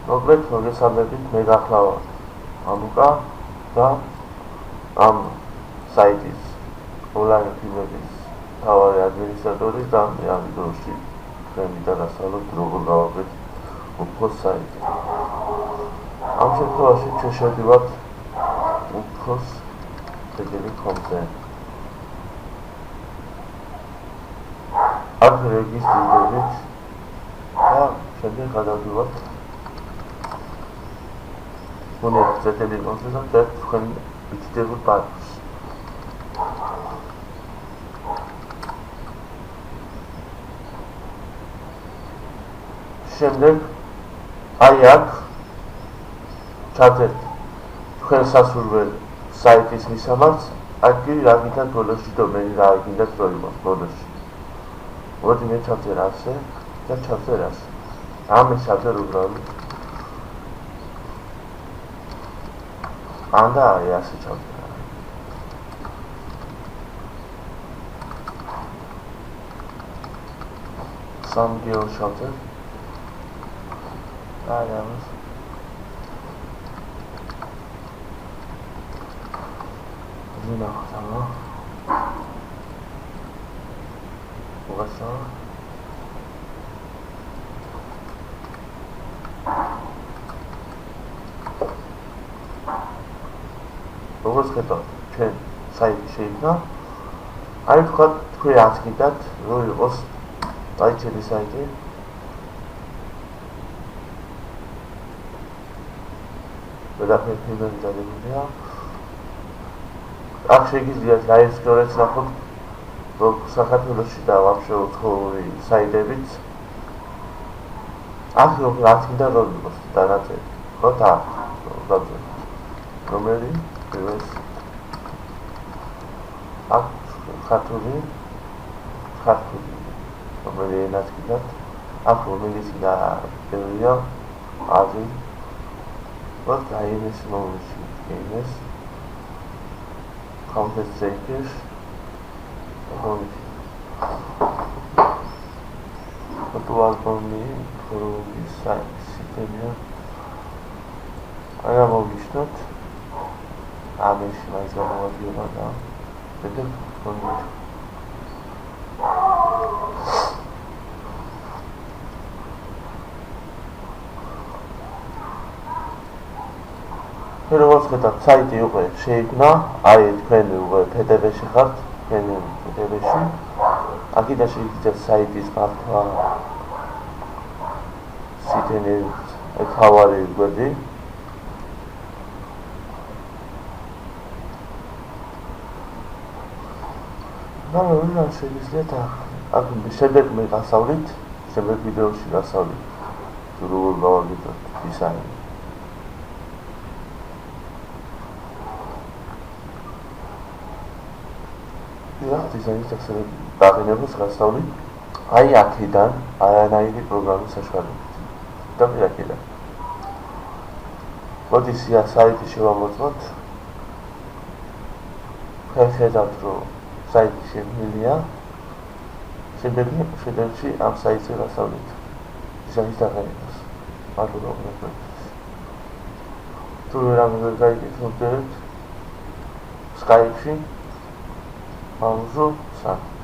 მოკლედ მოგესალმებით, მე გახლავართ ანუკა და ამ საიტის ონლაინ ფილმების მთავარი ადმინისტრატორი და მე ამ ვიდეოში თქვენ მიდასწავლოთ როგორ გავაკეთოთ უფროს საიტი. ამ შემთხვევაში ჩვენ შევდივართ უფროს კედელი.com-ზე. აქ რეგისტრირდებით და შემდეგ გადავდივართ მონეტის კედელი.com-ზე და თქვენ ვიჩნდებოდ ბანკს. შემდეგ აი აქ ჩაწერთ თქვენ სასურველ საიტის მისამართს, აქ კი რა გინდათ ბოლოში დომენი რა გინდათ რო იყოს ბოლოში. მოდი მე ჩავწერ ასე და ჩავწერ ასე. ამის ჩავწერ უბრალოდ. ანდა აი ასე ჩავწერ. სამგეო ჩავწერ. აი ამას ნახავ. მოგასა. როგორც ხედავთ, ჩვენ საიტი შეიქმნა. აი თქვა თქვენ რაც გიდათ, რო იყოს აი ჩემი საიტი. ყველაფერი ფილმები დაგებულია. აქ შეგიძლიათ გაექსპლორეთ ნახოთ რომ საქართველოში და ვაფშე უცხოური საიტებიც აქ რაც მინდა რომ იყოს დანაწერი. ხო და დავწერთ. რომელი პირველს აქ ქართული რომელი ენაც გიდათ აქ რომელიც და ბევრია აზრი what IMS motion IMS compensators virtual for-me for this system I am obviously ამის მაინც გამოვადგება და შემდეგ კონდით როგორც ხედავთ, საიტი უკვე შეიქმნა, აი თქვენ უკვე PDB-ში ხართ, თქვენ PDB-ში. აქედან შეგიძლიათ საიტის მართვა, სიტენის თავარი გვერდი. და რა შეგიძლიათ აქ შემდეგ მე გასავლით, შემდეგ ვიდეოში გასავლით, როგორ გავაკეთოთ დიზაინი. დიზაინის დაღინებას გასავლით აი აქედან არანაირი პროგრამის საშუალებით და აქედან მოდი საიტი შევამოწმოთ ხედავთ რომ საიტი შემიძლია შემდეგში ამ საიტზე გასავლით დიზაინის დაღინებას მადლობა თუ რამე გაიგეთ Skype-ში Bonjour, ça.